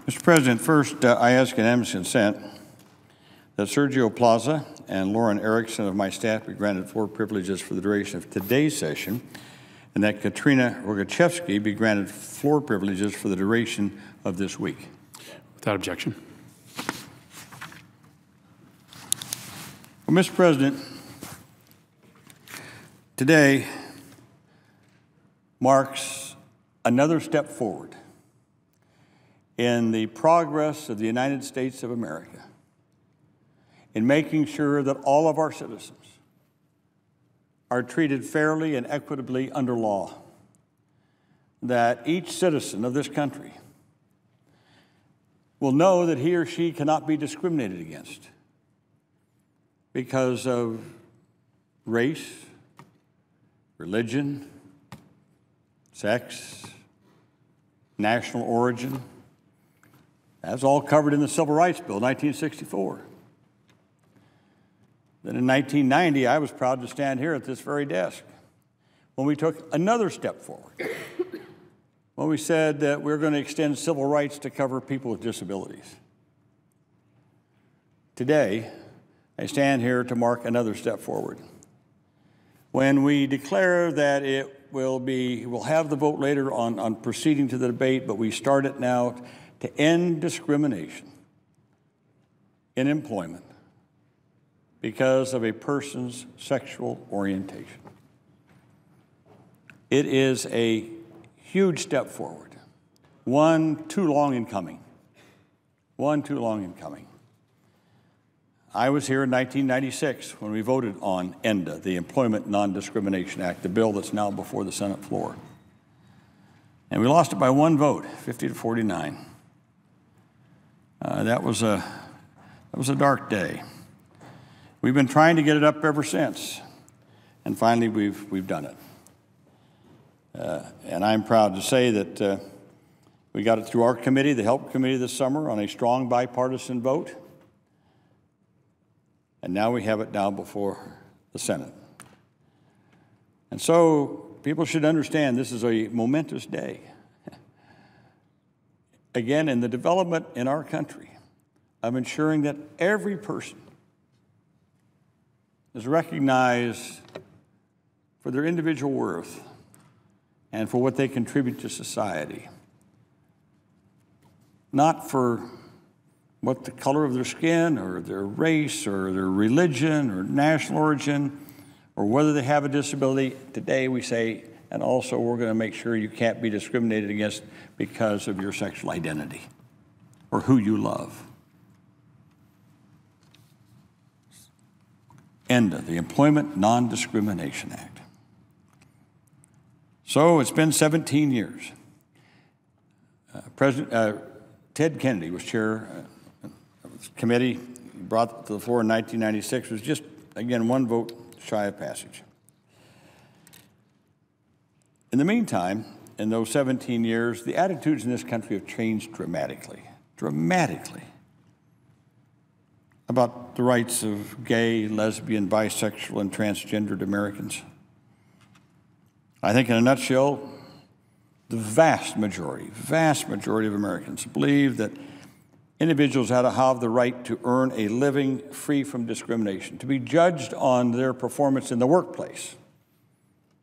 Mr. President, first, I ask unanimous consent that Sergio Plaza and Lauren Erickson of my staff be granted floor privileges for the duration of today's session, and that Katrina Rogachevsky be granted floor privileges for the duration of this week. Without objection. Well, Mr. President, today marks another step forward in the progress of the United States of America in making sure that all of our citizens are treated fairly and equitably under law, that each citizen of this country will know that he or she cannot be discriminated against because of race, religion, sex, national origin. That's all covered in the Civil Rights Bill, 1964. Then in 1990, I was proud to stand here at this very desk when we took another step forward, when we said that we're going to extend civil rights to cover people with disabilities. Today, I stand here to mark another step forward, when we declare that we'll have the vote later on proceeding to the debate, but we start it now to end discrimination in employment because of a person's sexual orientation. It is a huge step forward, one too long in coming, one too long in coming. I was here in 1996 when we voted on ENDA, the Employment Non-Discrimination Act, the bill that's now before the Senate floor. And we lost it by one vote, 50 to 49. That was a dark day. We've been trying to get it up ever since, and finally we've done it. And I'm proud to say that we got it through our committee, the Help Committee, this summer on a strong bipartisan vote, and now we have it now before the Senate. And so people should understand this is a momentous day. Again, in the development in our country of ensuring that every person is recognized for their individual worth and for what they contribute to society, not for what the color of their skin or their race or their religion or national origin or whether they have a disability. Today we say, and also we're going to make sure you can't be discriminated against because of your sexual identity or who you love. ENDA, the Employment Non-Discrimination Act. So it's been 17 years. President Ted Kennedy was chair of this committee. He brought it to the floor in 1996. It was just, again, one vote shy of passage. In the meantime, in those 17 years, the attitudes in this country have changed dramatically, about the rights of gay, lesbian, bisexual, and transgendered Americans. I think in a nutshell, the vast majority of Americans believe that individuals ought to have the right to earn a living free from discrimination, to be judged on their performance in the workplace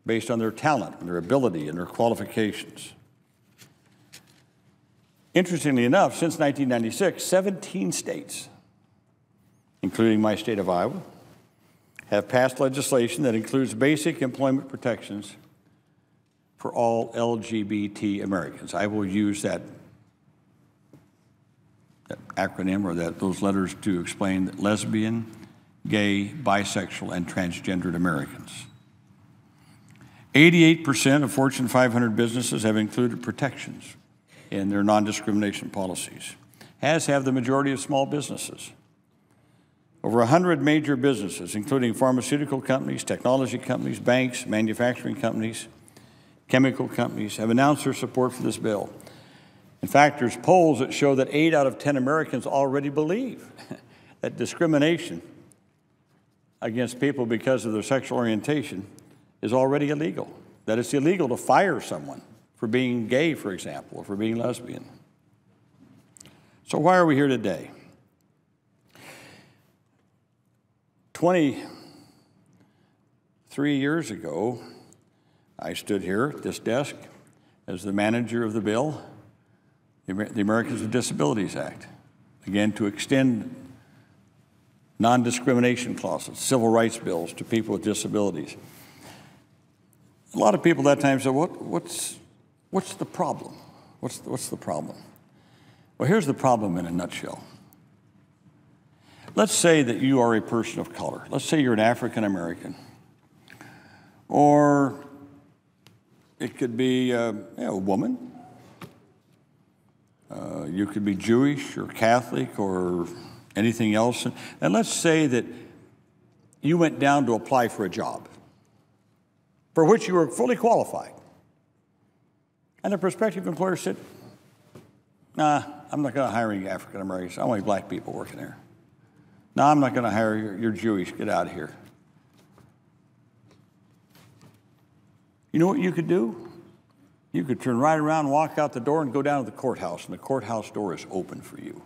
based on their talent and their ability and their qualifications. Interestingly enough, since 1996, 17 states, including my state of Iowa, have passed legislation that includes basic employment protections for all LGBT Americans. I will use that acronym or those letters to explain that lesbian, gay, bisexual, and transgendered Americans. 88% of Fortune 500 businesses have included protections in their non-discrimination policies, as have the majority of small businesses. Over 100 major businesses, including pharmaceutical companies, technology companies, banks, manufacturing companies, chemical companies, have announced their support for this bill. In fact, there's polls that show that 8 out of 10 Americans already believe that discrimination against people because of their sexual orientation is already illegal, that it's illegal to fire someone for being gay, for example, or for being lesbian. So why are we here today? 23 years ago, I stood here at this desk as the manager of the bill, the Americans with Disabilities Act, again, to extend non-discrimination clauses, civil rights bills to people with disabilities. A lot of people at that time said, what's the problem? What's the problem? Well, here's the problem in a nutshell. Let's say that you are a person of color. Let's say you're an African American. Or it could be a woman. You could be Jewish or Catholic or anything else. And let's say that you went down to apply for a job for which you were fully qualified. And the prospective employer said, nah, I'm not going to hire any African Americans. I want black people working there. No, I'm not going to hire you. You're Jewish. Get out of here. You know what you could do? You could turn right around, walk out the door, and go down to the courthouse, and the courthouse door is open for you.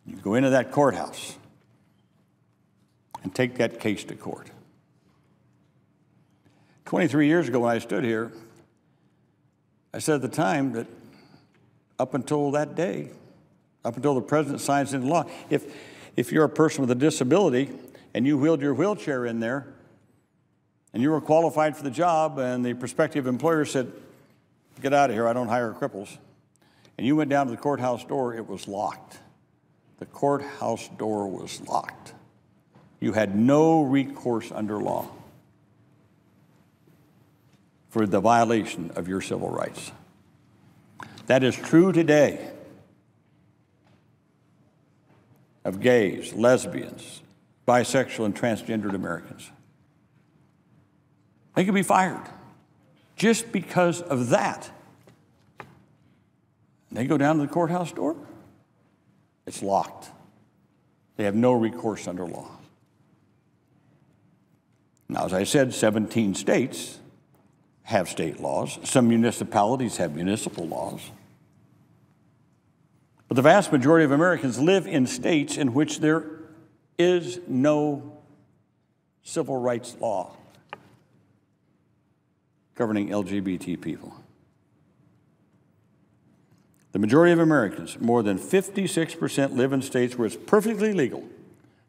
You go into that courthouse and take that case to court. 23 years ago when I stood here, I said at the time that up until that day, up until the president signs into law, if you're a person with a disability and you wheeled your wheelchair in there and you were qualified for the job and the prospective employer said, get out of here, I don't hire cripples, and you went down to the courthouse door, it was locked. The courthouse door was locked. You had no recourse under law for the violation of your civil rights. That is true today of gays, lesbians, bisexual, and transgendered Americans. They could be fired just because of that. They go down to the courthouse door, it's locked. They have no recourse under law. Now, as I said, 17 states have state laws. Some municipalities have municipal laws. But the vast majority of Americans live in states in which there is no civil rights law governing LGBT people. The majority of Americans, more than 56%, live in states where it's perfectly legal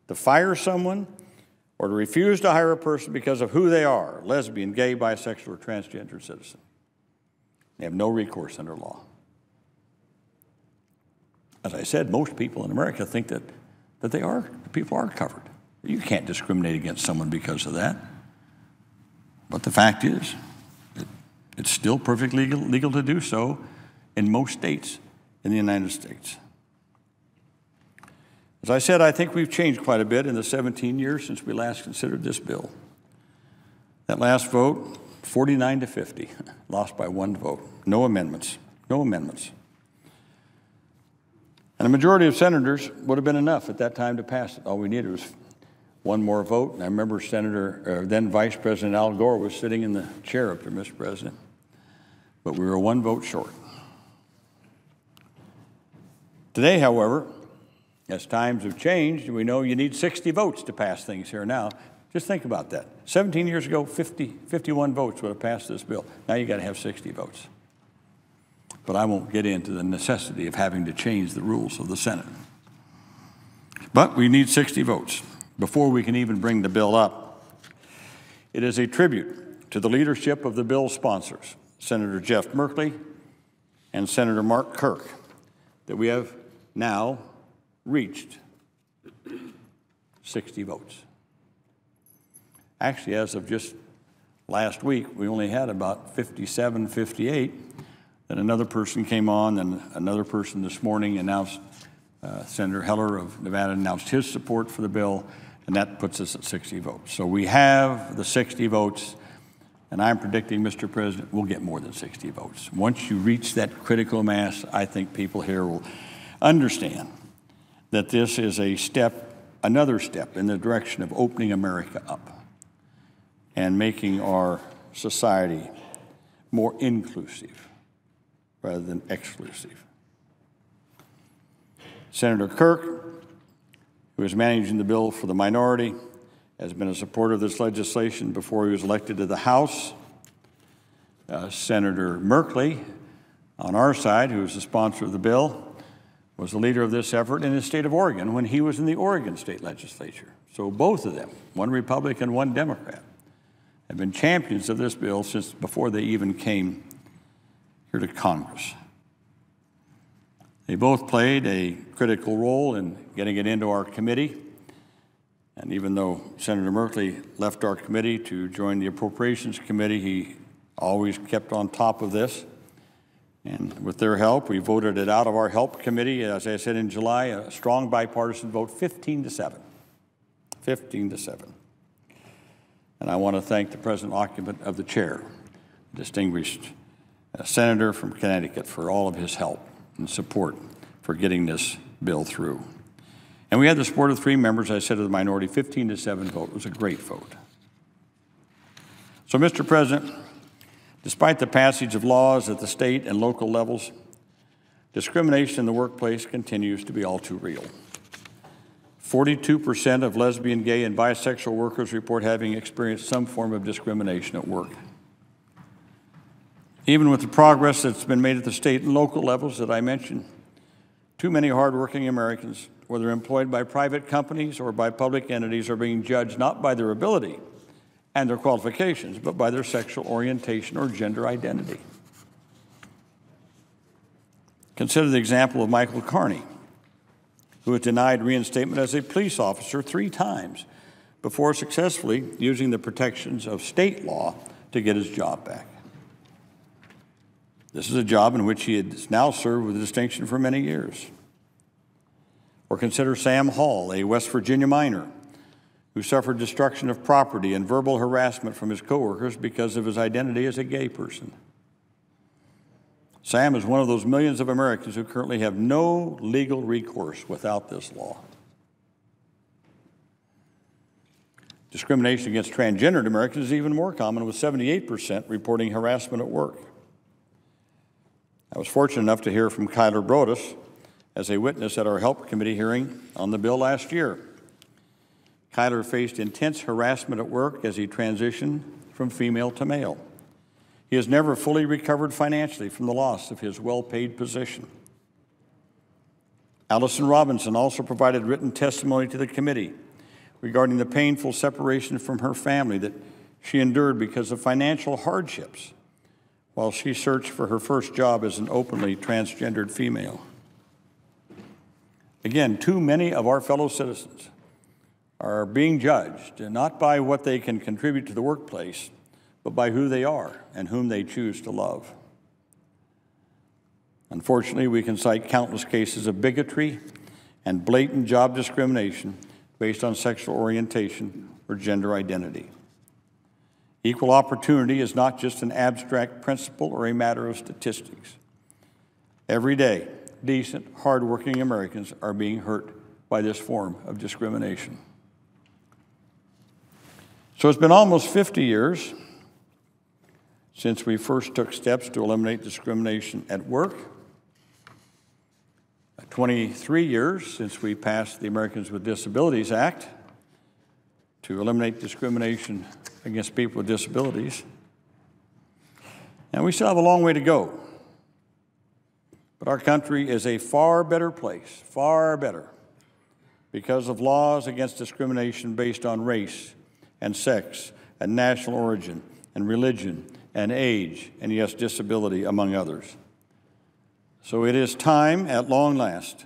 to fire someone or to refuse to hire a person because of who they are, lesbian, gay, bisexual, or transgender citizen. They have no recourse under law. As I said, most people in America think that people are covered. You can't discriminate against someone because of that. But the fact is, it's still perfectly legal to do so in most states in the United States. As I said, I think we've changed quite a bit in the 17 years since we last considered this bill. That last vote, 49 to 50, lost by one vote. No amendments. No amendments. And a majority of senators would have been enough at that time to pass it. All we needed was one more vote. And I remember then Vice President Al Gore was sitting in the chair up there, Mr. President. But we were one vote short. Today, however, as times have changed, we know you need 60 votes to pass things here now. Just think about that. 17 years ago, 51 votes would have passed this bill. Now you got to have 60 votes. But I won't get into the necessity of having to change the rules of the Senate. But we need 60 votes before we can even bring the bill up. It is a tribute to the leadership of the bill's sponsors, Senator Jeff Merkley and Senator Mark Kirk, that we have now reached 60 votes. Actually, as of just last week, we only had about 57, 58. Then another person came on, and another person this morning announced, Senator Heller of Nevada announced his support for the bill, and that puts us at 60 votes. So we have the 60 votes, and I'm predicting, Mr. President, we'll get more than 60 votes. Once you reach that critical mass, I think people here will understand that this is a step, another step in the direction of opening America up and making our society more inclusive rather than exclusive. Senator Kirk, who is managing the bill for the minority, has been a supporter of this legislation before he was elected to the House. Senator Merkley, on our side, who is the sponsor of the bill, was the leader of this effort in the state of Oregon when he was in the Oregon state legislature. So both of them, one Republican, one Democrat, have been champions of this bill since before they even came here to Congress. They both played a critical role in getting it into our committee. And even though Senator Merkley left our committee to join the Appropriations Committee, he always kept on top of this. And with their help, we voted it out of our Help Committee, as I said in July, a strong bipartisan vote, 15-7. 15-7. And I want to thank the present occupant of the chair, distinguished senator from Connecticut, for all of his help and support for getting this bill through. And we had the support of 3 members, I said, of the minority. 15-7 vote. It was a great vote. So, Mr. President, despite the passage of laws at the state and local levels, discrimination in the workplace continues to be all too real. 42% of lesbian, gay, and bisexual workers report having experienced some form of discrimination at work. Even with the progress that's been made at the state and local levels that I mentioned, too many hardworking Americans, whether employed by private companies or by public entities, are being judged not by their ability and their qualifications, but by their sexual orientation or gender identity. Consider the example of Michael Carney, who was denied reinstatement as a police officer 3 times before successfully using the protections of state law to get his job back. This is a job in which he has now served with distinction for many years. Or consider Sam Hall, a West Virginia miner who suffered destruction of property and verbal harassment from his coworkers because of his identity as a gay person. Sam is one of those millions of Americans who currently have no legal recourse without this law. Discrimination against transgendered Americans is even more common, with 78% reporting harassment at work. I was fortunate enough to hear from Kyler Brodus as a witness at our Help Committee hearing on the bill last year. Kyler faced intense harassment at work as he transitioned from female to male. He has never fully recovered financially from the loss of his well-paid position. Allison Robinson also provided written testimony to the committee regarding the painful separation from her family that she endured because of financial hardships while she searched for her first job as an openly transgendered female. Again, too many of our fellow citizens are being judged not by what they can contribute to the workplace, but by who they are and whom they choose to love. Unfortunately, we can cite countless cases of bigotry and blatant job discrimination based on sexual orientation or gender identity. Equal opportunity is not just an abstract principle or a matter of statistics. Every day, decent, hardworking Americans are being hurt by this form of discrimination. So it's been almost 50 years since we first took steps to eliminate discrimination at work. 23 years since we passed the Americans with Disabilities Act to eliminate discrimination against people with disabilities. And we still have a long way to go. But our country is a far better place, far better, because of laws against discrimination based on race and sex and national origin and religion and age and, yes, disability, among others. So it is time, at long last,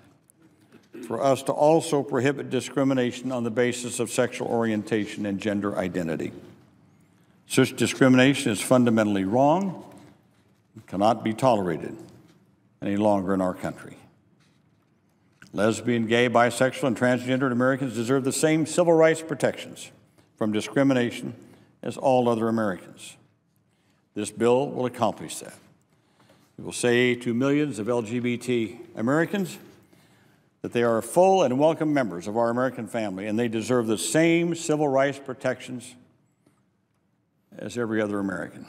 for us to also prohibit discrimination on the basis of sexual orientation and gender identity. Such discrimination is fundamentally wrong and cannot be tolerated any longer in our country. Lesbian, gay, bisexual, and transgendered Americans deserve the same civil rights protections from discrimination as all other Americans. This bill will accomplish that. It will say to millions of LGBT Americans that they are full and welcome members of our American family, and they deserve the same civil rights protections as every other American.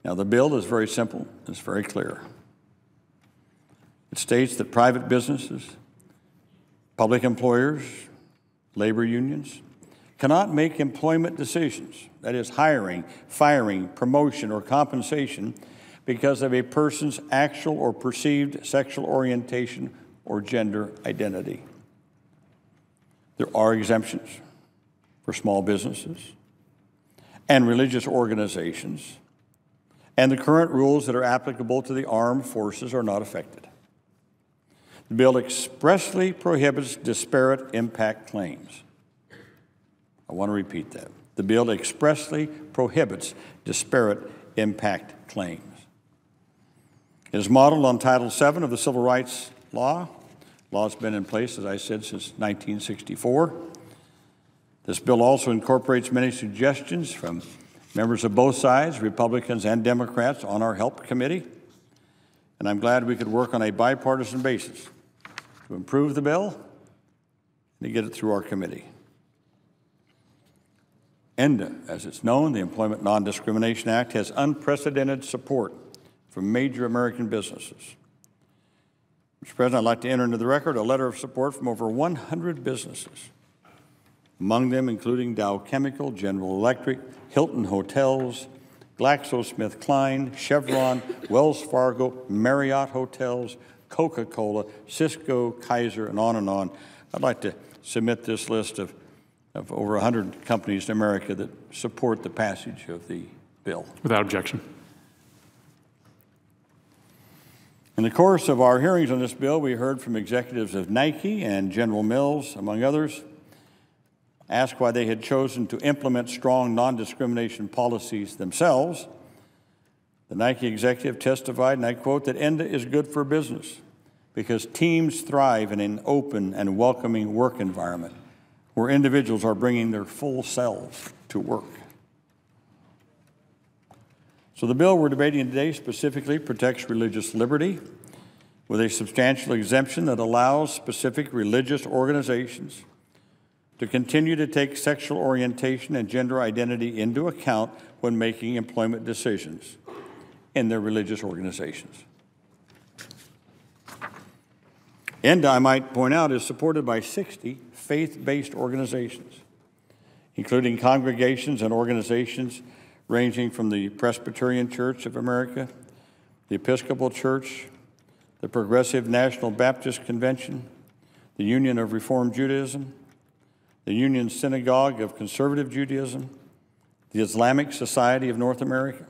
Now, the bill is very simple, it's very clear. It states that private businesses, public employers, labor unions, cannot make employment decisions, that is, hiring, firing, promotion, or compensation, because of a person's actual or perceived sexual orientation or gender identity. There are exemptions for small businesses and religious organizations, and the current rules that are applicable to the armed forces are not affected. The bill expressly prohibits disparate impact claims. I want to repeat that. The bill expressly prohibits disparate impact claims. It is modeled on Title VII of the Civil Rights Law. The law has been in place, as I said, since 1964. This bill also incorporates many suggestions from members of both sides, Republicans and Democrats, on our HELP committee. And I'm glad we could work on a bipartisan basis to improve the bill and to get it through our committee. ENDA, as it's known, the Employment Non-Discrimination Act, has unprecedented support from major American businesses. Mr. President, I'd like to enter into the record a letter of support from over 100 businesses, among them including Dow Chemical, General Electric, Hilton Hotels, GlaxoSmithKline, Chevron, Wells Fargo, Marriott Hotels, Coca-Cola, Cisco, Kaiser, and on and on. I'd like to submit this list of over 100 companies in America that support the passage of the bill. Without objection. In the course of our hearings on this bill, we heard from executives of Nike and General Mills, among others, asked why they had chosen to implement strong non-discrimination policies themselves. The Nike executive testified, and I quote, that ENDA is good for business because teams thrive in an open and welcoming work environment where individuals are bringing their full selves to work. So the bill we're debating today specifically protects religious liberty with a substantial exemption that allows specific religious organizations to continue to take sexual orientation and gender identity into account when making employment decisions in their religious organizations. ENDA, I might point out, is supported by 60 faith-based organizations, including congregations and organizations ranging from the Presbyterian Church of America, the Episcopal Church, the Progressive National Baptist Convention, the Union of Reformed Judaism, the Union Synagogue of Conservative Judaism, the Islamic Society of North America,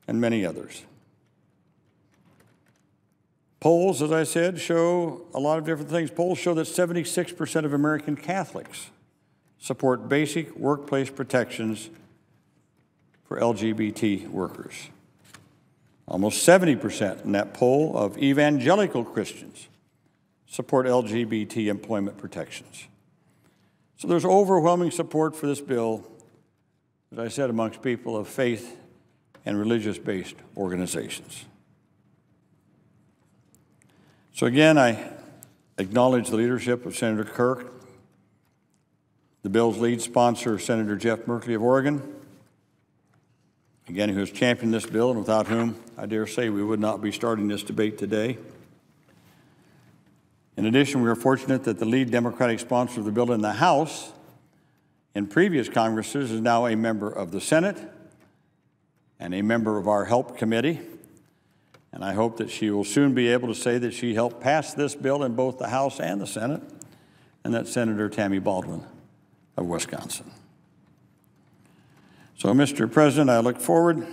and many others. Polls, as I said, show a lot of different things. Polls show that 76% of American Catholics support basic workplace protections for LGBT workers. Almost 70% in that poll of evangelical Christians support LGBT employment protections. So there's overwhelming support for this bill, as I said, amongst people of faith and religious-based organizations. So again, I acknowledge the leadership of Senator Kirk, the bill's lead sponsor, Senator Jeff Merkley of Oregon, again, who has championed this bill and without whom I dare say we would not be starting this debate today. In addition, we are fortunate that the lead Democratic sponsor of the bill in the House in previous Congresses is now a member of the Senate and a member of our HELP committee. And I hope that she will soon be able to say that she helped pass this bill in both the House and the Senate, and that's Senator Tammy Baldwin of Wisconsin. So, Mr. President, I look forward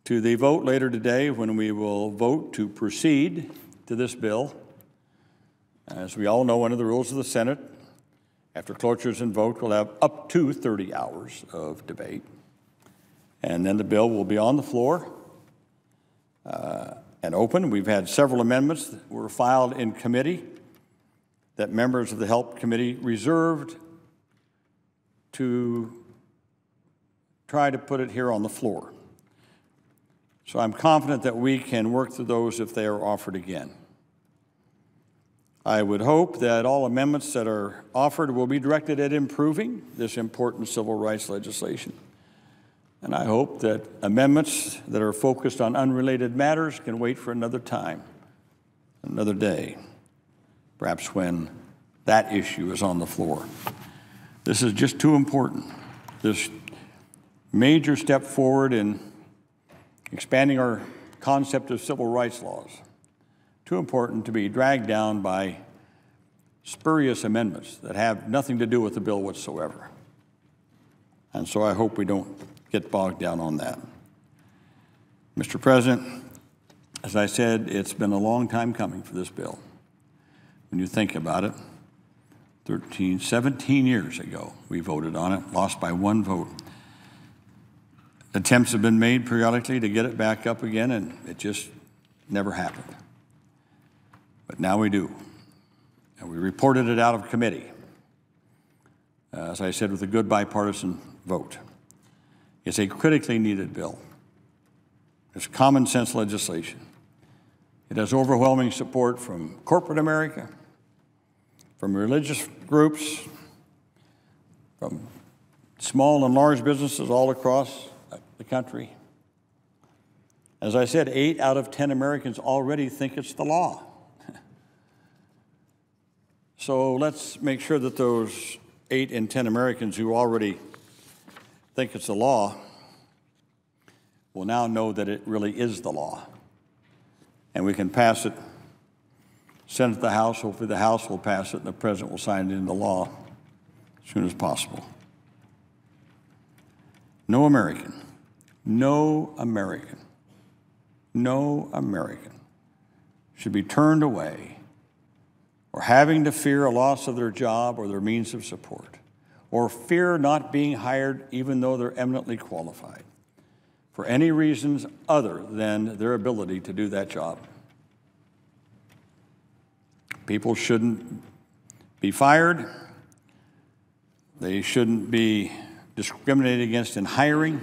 to the vote later today when we will vote to proceed to this bill. As we all know, under the rules of the Senate, after cloture and vote, we'll have up to 30 hours of debate. And then the bill will be on the floor and open. We've had several amendments that were filed in committee that members of the HELP committee reserved to try to put it here on the floor. So I'm confident that we can work through those if they are offered again. I would hope that all amendments that are offered will be directed at improving this important civil rights legislation. And I hope that amendments that are focused on unrelated matters can wait for another time, another day, perhaps when that issue is on the floor. This is just too important. This major step forward in expanding our concept of civil rights laws, too important to be dragged down by spurious amendments that have nothing to do with the bill whatsoever. And so I hope we don't get bogged down on that. Mr. President, as I said, it's been a long time coming for this bill. When you think about it, 17 years ago, we voted on it, lost by one vote. Attempts have been made periodically to get it back up again, and it just never happened. But now we do. And we reported it out of committee, as I said, with a good bipartisan vote. It's a critically needed bill. It's common sense legislation. It has overwhelming support from corporate America, from religious groups, from small and large businesses all across the country. As I said, 8 out of 10 Americans already think it's the law. So let's make sure that those 8 in 10 Americans who already think it's the law will now know that it really is the law. And we can pass it, send it to the House. Hopefully the House will pass it and the President will sign it into law as soon as possible. No American should be turned away or having to fear a loss of their job or their means of support, or fear not being hired even though they're eminently qualified, for any reasons other than their ability to do that job. People shouldn't be fired. They shouldn't be discriminated against in hiring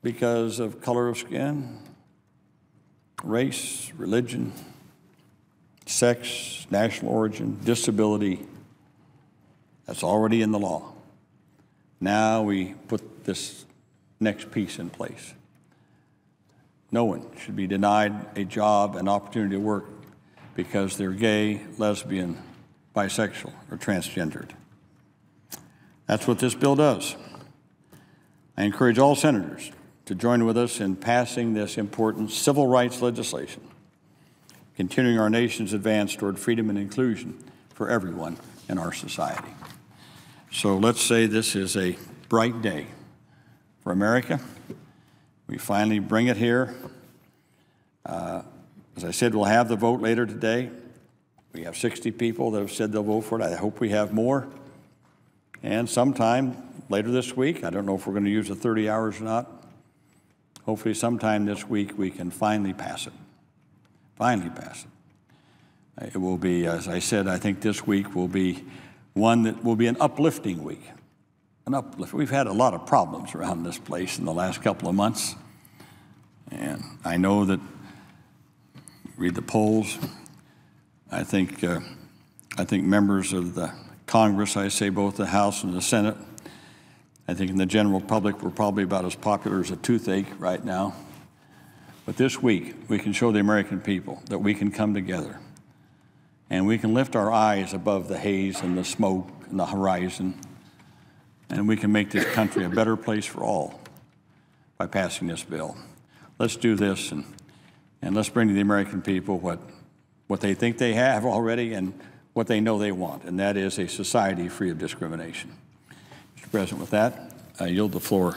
because of color of skin, race, religion, sex, national origin, disability. That's already in the law. Now we put this next piece in place. No one should be denied a job, an opportunity to work because they're gay, lesbian, bisexual, or transgendered. That's what this bill does. I encourage all senators to join with us in passing this important civil rights legislation, continuing our nation's advance toward freedom and inclusion for everyone in our society. So let's say this is a bright day for America. We finally bring it here. As I said, we'll have the vote later today. We have 60 people that have said they'll vote for it. I hope we have more. And sometime later this week, I don't know if we're going to use the 30 hours or not, hopefully sometime this week we can finally pass it. Finally pass it. It will be, as I said, I think this week will be one that will be an uplifting week. We've had a lot of problems around this place in the last couple of months. And I know that, read the polls, I think members of the Congress, I say both the House and the Senate, I think in the general public we're probably about as popular as a toothache right now. But this week we can show the American people that we can come together and we can lift our eyes above the haze and the smoke and the horizon, and we can make this country a better place for all by passing this bill. Let's do this, and let's bring to the American people what they think they have already and what they know they want, and that is a society free of discrimination. Mr. President, with that, I yield the floor.